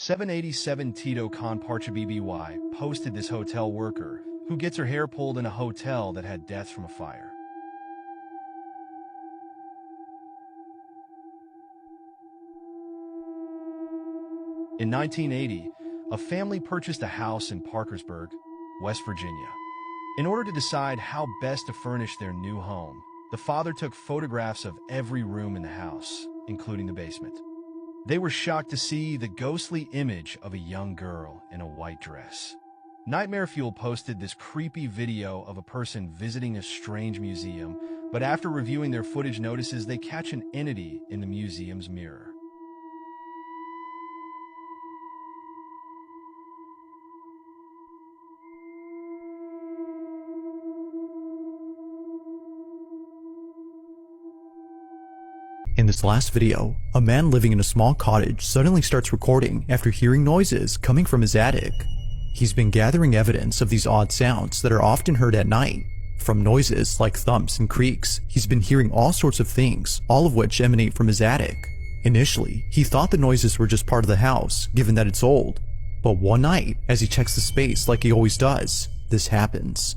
787 Tito Conparcha BBY posted this hotel worker who gets her hair pulled in a hotel that had deaths from a fire. In 1980, a family purchased a house in Parkersburg, West Virginia. In order to decide how best to furnish their new home, the father took photographs of every room in the house, including the basement. They were shocked to see the ghostly image of a young girl in a white dress. Nightmare Fuel posted this creepy video of a person visiting a strange museum, but after reviewing their footage notices they catch an entity in the museum's mirror. In this last video, a man living in a small cottage suddenly starts recording after hearing noises coming from his attic. He's been gathering evidence of these odd sounds that are often heard at night. From noises like thumps and creaks, he's been hearing all sorts of things, all of which emanate from his attic. Initially, he thought the noises were just part of the house, given that it's old. But one night, as he checks the space like he always does, this happens.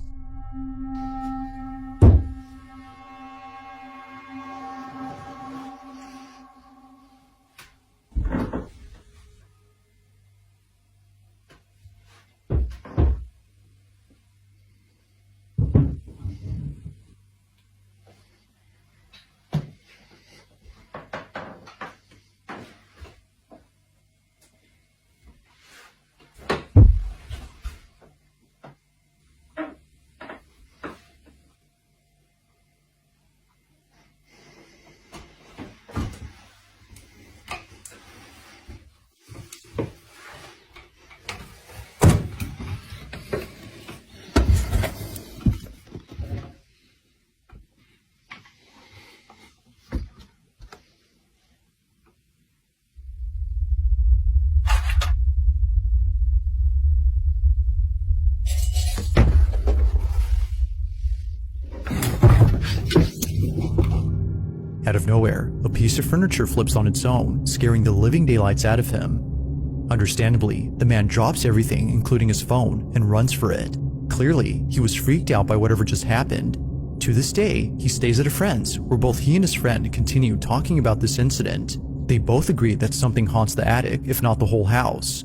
Out of nowhere, a piece of furniture flips on its own, scaring the living daylights out of him. Understandably, the man drops everything, including his phone, and runs for it. Clearly, he was freaked out by whatever just happened. To this day, he stays at a friend's, where both he and his friend continue talking about this incident. They both agree that something haunts the attic, if not the whole house.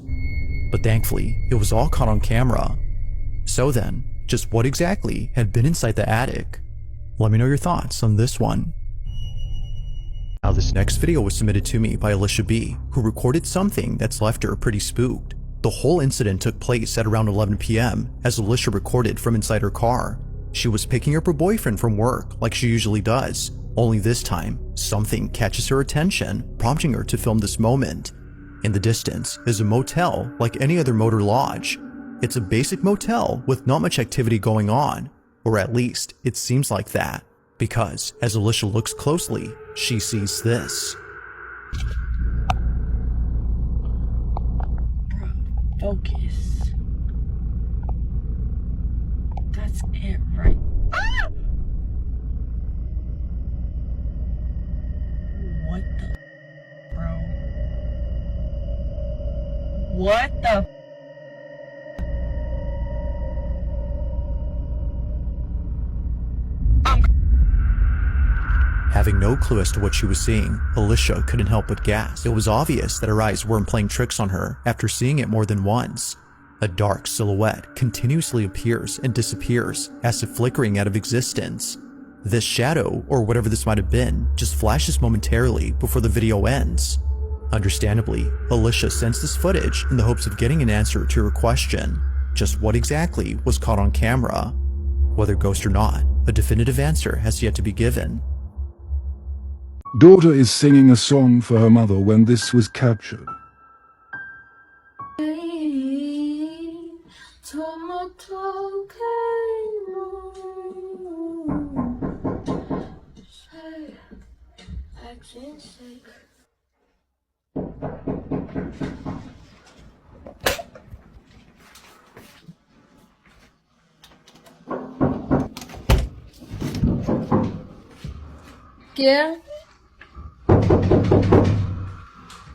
But thankfully, it was all caught on camera. So then, just what exactly had been inside the attic? Let me know your thoughts on this one. Now this next video was submitted to me by Alicia B, who recorded something that's left her pretty spooked. The whole incident took place at around 11 p.m. as Alicia recorded from inside her car. She was picking up her boyfriend from work like she usually does, only this time, something catches her attention, prompting her to film this moment. In the distance is a motel like any other motor lodge. It's a basic motel with not much activity going on, or at least it seems like that. Because as Alicia looks closely, she sees this. Bro, focus. That's it, right? Ah! What the, bro? What the? Having no clue as to what she was seeing, Alicia couldn't help but gasp. It was obvious that her eyes weren't playing tricks on her after seeing it more than once. A dark silhouette continuously appears and disappears as if flickering out of existence. This shadow, or whatever this might have been, just flashes momentarily before the video ends. Understandably, Alicia sends this footage in the hopes of getting an answer to her question. Just what exactly was caught on camera? Whether ghost or not, a definitive answer has yet to be given. Daughter is singing a song for her mother when this was captured.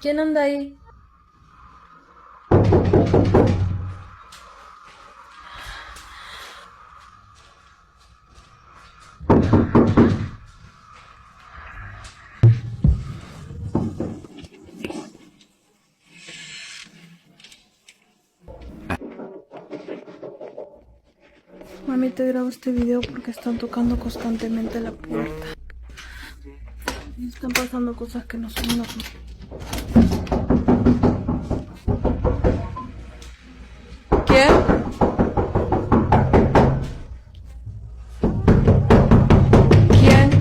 ¿Quién anda ahí? Mami, te grabo este video porque están tocando constantemente la puerta. Y están pasando cosas que no son normales. ¿Quién? ¿Quién?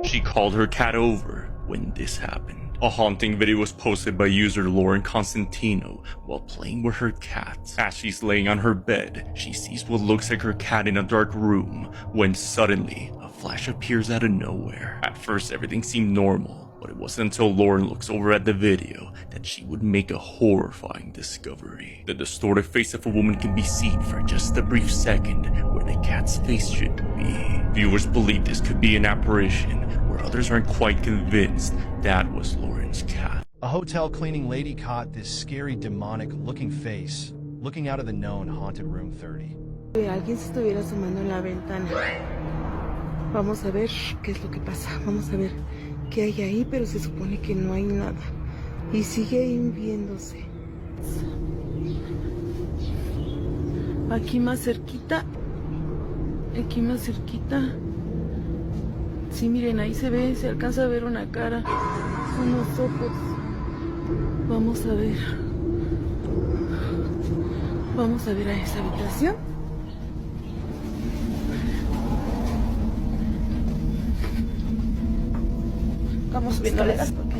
She called her cat over when this happened. A haunting video was posted by user Lauren Constantino while playing with her cat. As she's laying on her bed, she sees what looks like her cat in a dark room when suddenly a flash appears out of nowhere. At first, everything seemed normal, but it wasn't until Lauren looks over at the video that she would make a horrifying discovery. The distorted face of a woman can be seen for just a brief second where the cat's face should be. Viewers believe this could be an apparition, where others aren't quite convinced that was Lauren's cat. A hotel cleaning lady caught this scary demonic-looking face looking out of the known haunted room 30. Alguien se estuviera asomando en la ventana. Vamos a ver qué es lo que pasa. Vamos a ver qué hay ahí, pero se supone que no hay nada. Y sigue ahí viéndose. Aquí más cerquita. Aquí más cerquita. Sí, miren, ahí se ve, se alcanza a ver una cara, unos ojos. Vamos a ver. Vamos a ver a esa habitación. Vamos viendo las porque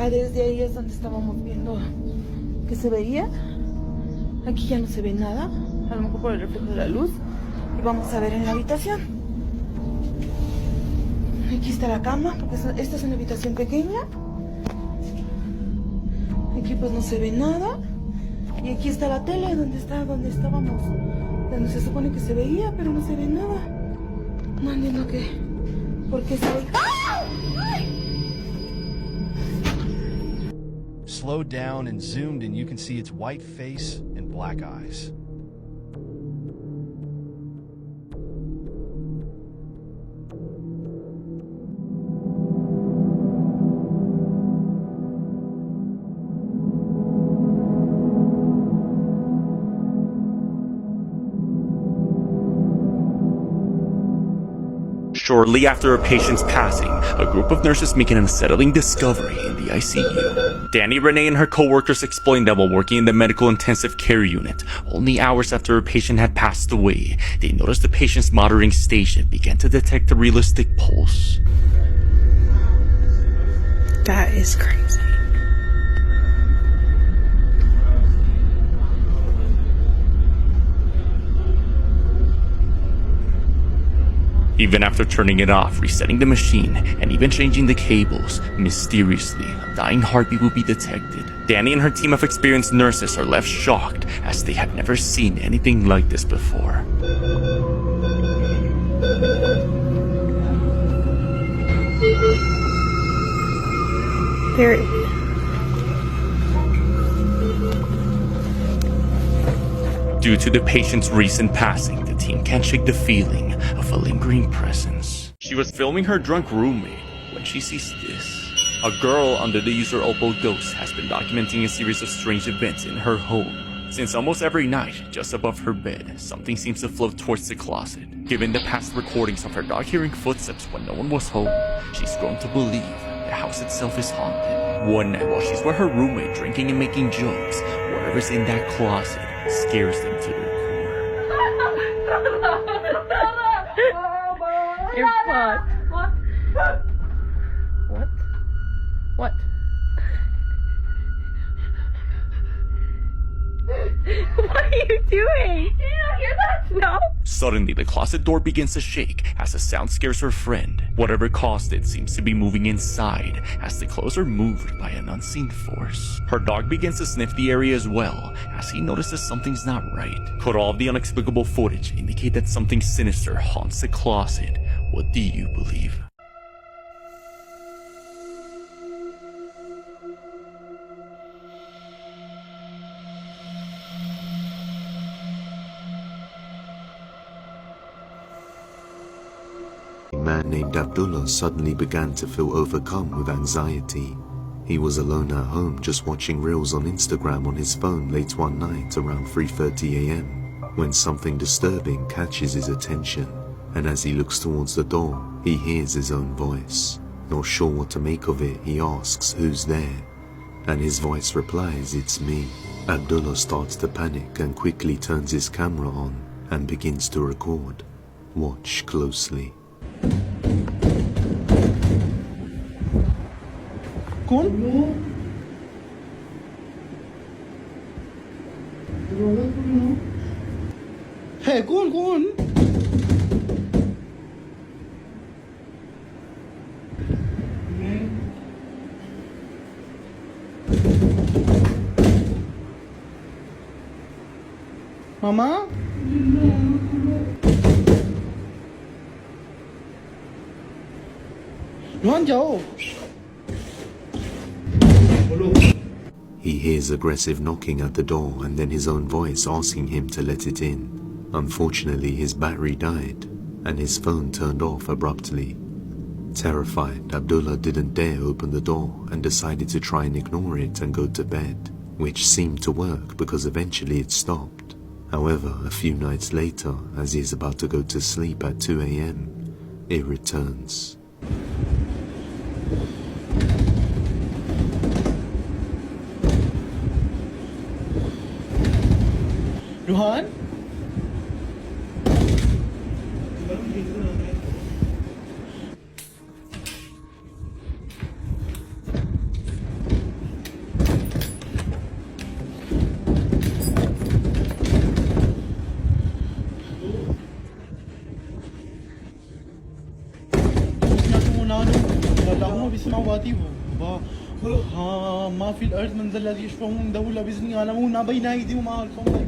desde ahí es donde estábamos viendo que se veía. Aquí ya no se ve nada, a lo mejor por el reflejo de la luz. Y vamos a ver en la habitación. Aquí está la cama, porque esta es una habitación pequeña. Aquí pues no se ve nada. Y aquí está la tele, donde estábamos. Donde se supone que se veía, pero no se ve nada. No entiendo qué. ¿Por qué se ve? Slowed down and zoomed and you can see its white face and black eyes. Shortly after a patient's passing, a group of nurses make an unsettling discovery in the ICU. Danny, Renee, and her co-workers explained that while working in the medical intensive care unit, only hours after a patient had passed away, they noticed the patient's monitoring station began to detect a realistic pulse. That is crazy. Even after turning it off, resetting the machine, and even changing the cables, mysteriously, a dying heartbeat will be detected. Danny and her team of experienced nurses are left shocked as they have never seen anything like this before. There. Due to the patient's recent passing, the team can't shake the feeling of a lingering presence. She was filming her drunk roommate when she sees this. A girl under the user Opal Ghost has been documenting a series of strange events in her home. Since almost every night, just above her bed, something seems to float towards the closet. Given the past recordings of her dog hearing footsteps when no one was home, she's grown to believe the house itself is haunted. One night while she's with her roommate drinking and making jokes, whatever's in that closet scares them to their core. You're fucked. What? What? What are you doing? Did you not hear that? No. Suddenly, the closet door begins to shake as the sound scares her friend. Whatever caused it seems to be moving inside as the clothes are moved by an unseen force. Her dog begins to sniff the area as well as he notices something's not right. Could all of the inexplicable footage indicate that something sinister haunts the closet? What do you believe? A man named Abdullah suddenly began to feel overcome with anxiety. He was alone at home just watching reels on Instagram on his phone late one night around 3:30 a.m. when something disturbing catches his attention, and as he looks towards the door, he hears his own voice. Not sure what to make of it, he asks who's there, and his voice replies, "It's me." Abdullah starts to panic and quickly turns his camera on and begins to record. Watch closely. कौन है कौन कौन मामा रोहन जाओ He hears aggressive knocking at the door and then his own voice asking him to let it in. Unfortunately, his battery died and his phone turned off abruptly. Terrified, Abdullah didn't dare open the door and decided to try and ignore it and go to bed, which seemed to work because eventually it stopped. However, a few nights later, as he is about to go to sleep at 2 a.m., it returns. Rohan اللهم بسماواتي ما في الأرض من ذا الذي يشفع عنده إلا بإذنه يعلم ما بين أيديهم وما خلفهم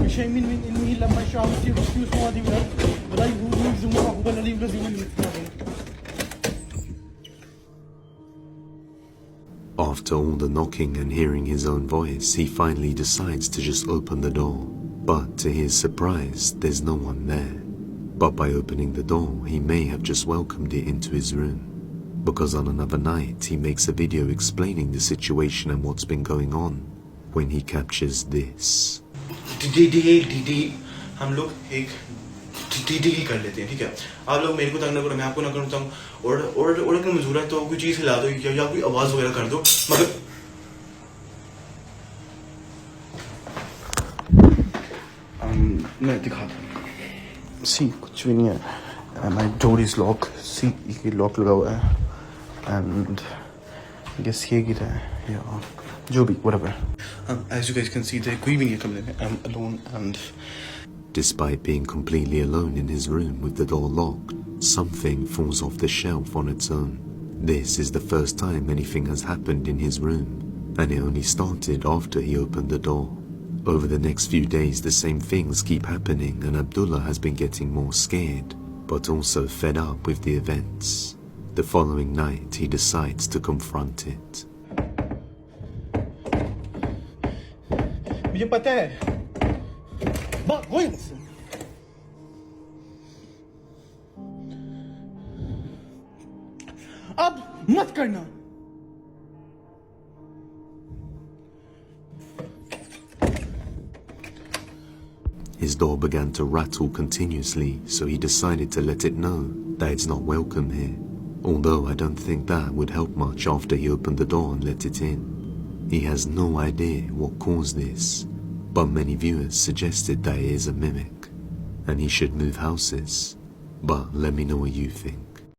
من شيء من علمه إلا ما شاء وسع كرسيه السماوات والأرض ولا يؤوده حفظهما وهو العلي العظيم. After all the knocking and hearing his own voice, he finally decides to just open the door. But to his surprise, there's no one there. But by opening the door, he may have just welcomed it into his room. Because on another night, he makes a video explaining the situation and what's been going on when he captures this. हम लोग एक deal कर लेते हैं, ठीक है? आप लोग मेरे को तंग ना करो, मैं आपको ना करूँ तंग, और अगर मुझे जरूरत तो कोई चीज़ हिला दो या कोई आवाज़ वगैरह कर दो, मगर मैं दिखाता हूँ। सी कुछ भी नहीं है। My door is locked. सी ये लॉक लगा हुआ है and guess ये गिरा है या जो भी whatever. As you guys can see, there कोई भी नहीं है कमरे में. I'm alone and. Despite being completely alone in his room with the door locked, something falls off the shelf on its own. This is the first time anything has happened in his room, and it only started after he opened the door. Over the next few days, the same things keep happening, and Abdullah has been getting more scared, but also fed up with the events. The following night, he decides to confront it. मुझे पता है बात वही मुझसे अब मत करना His door began to rattle continuously, so he decided to let it know that it's not welcome here. Although I don't think that would help much after he opened the door and let it in. He has no idea what caused this, but many viewers suggested that it is a mimic, and he should move houses. But let me know what you think.